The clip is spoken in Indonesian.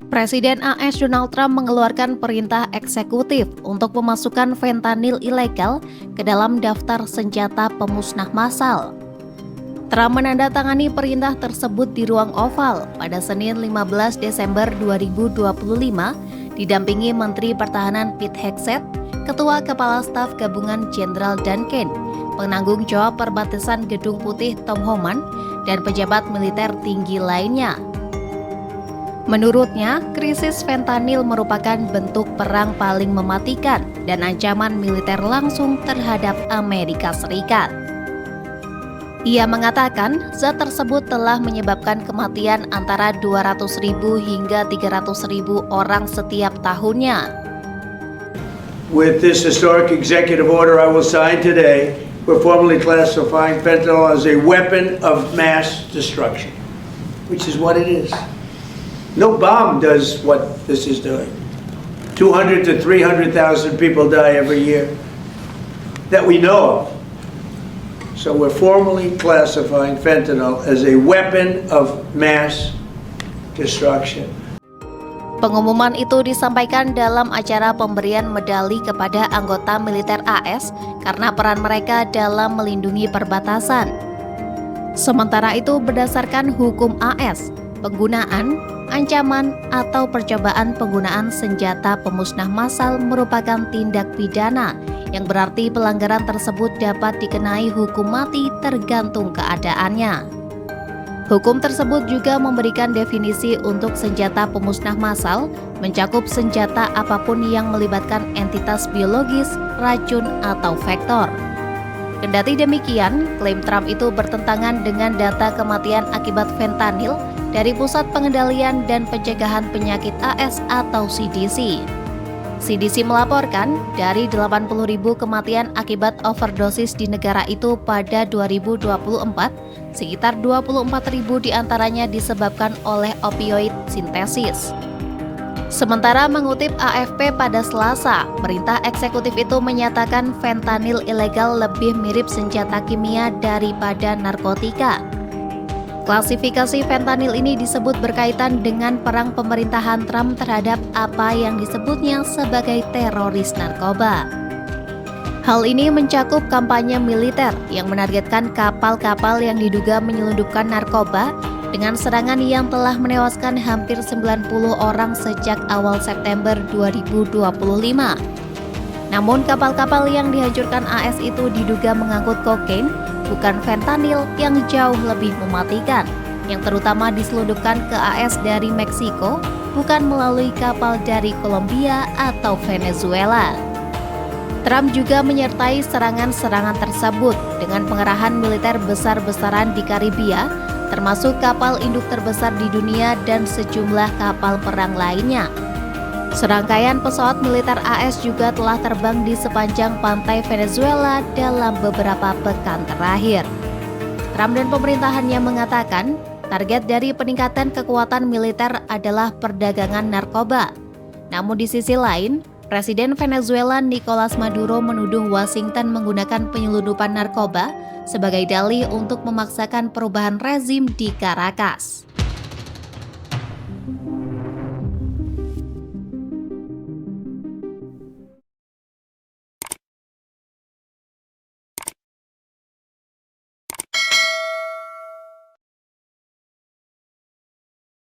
Presiden AS Donald Trump mengeluarkan perintah eksekutif untuk memasukkan fentanyl ilegal ke dalam daftar senjata pemusnah massal. Trump menandatangani perintah tersebut di Ruang Oval pada Senin 15 Desember 2025 didampingi Menteri Pertahanan Pete Hegseth, Ketua Kepala Staf Gabungan Jenderal Duncan, penanggung jawab perbatasan Gedung Putih Tom Homan, dan pejabat militer tinggi lainnya. Menurutnya, krisis fentanyl merupakan bentuk perang paling mematikan dan ancaman militer langsung terhadap Amerika Serikat. Ia mengatakan zat tersebut telah menyebabkan kematian antara 200.000 hingga 300.000 orang setiap tahunnya. With this historic executive order I will sign today, we're formally classifying fentanyl as a weapon of mass destruction, which is what it is. No bomb does what this is doing. 200 to 300,000 people die every year that we know of. So we're formally classifying fentanyl as a weapon of mass destruction. Pengumuman itu disampaikan dalam acara pemberian medali kepada anggota militer AS karena peran mereka dalam melindungi perbatasan. Sementara itu, berdasarkan hukum AS, penggunaan, ancaman, atau percobaan penggunaan senjata pemusnah massal merupakan tindak pidana yang berarti pelanggaran tersebut dapat dikenai hukum mati tergantung keadaannya. Hukum tersebut juga memberikan definisi untuk senjata pemusnah massal, mencakup senjata apapun yang melibatkan entitas biologis, racun, atau vektor. Kendati demikian, klaim Trump itu bertentangan dengan data kematian akibat fentanyl dari Pusat Pengendalian dan Pencegahan Penyakit AS atau CDC. CDC melaporkan dari 80.000 kematian akibat overdosis di negara itu pada 2024, sekitar 24.000 diantaranya disebabkan oleh opioid sintesis. Sementara mengutip AFP pada Selasa, perintah eksekutif itu menyatakan fentanyl ilegal lebih mirip senjata kimia daripada narkotika. Klasifikasi fentanyl ini disebut berkaitan dengan perang pemerintahan Trump terhadap apa yang disebutnya sebagai teroris narkoba. Hal ini mencakup kampanye militer yang menargetkan kapal-kapal yang diduga menyelundupkan narkoba dengan serangan yang telah menewaskan hampir 90 orang sejak awal September 2025. Namun kapal-kapal yang dihancurkan AS itu diduga mengangkut kokain, bukan fentanyl yang jauh lebih mematikan, yang terutama diselundupkan ke AS dari Meksiko, bukan melalui kapal dari Kolombia atau Venezuela. Trump juga menyertai serangan-serangan tersebut dengan pengerahan militer besar-besaran di Karibia, termasuk kapal induk terbesar di dunia dan sejumlah kapal perang lainnya. Serangkaian pesawat militer AS juga telah terbang di sepanjang pantai Venezuela dalam beberapa pekan terakhir. Trump dan pemerintahannya mengatakan target dari peningkatan kekuatan militer adalah perdagangan narkoba. Namun di sisi lain, Presiden Venezuela Nicolas Maduro menuduh Washington menggunakan penyelundupan narkoba sebagai dalih untuk memaksakan perubahan rezim di Caracas.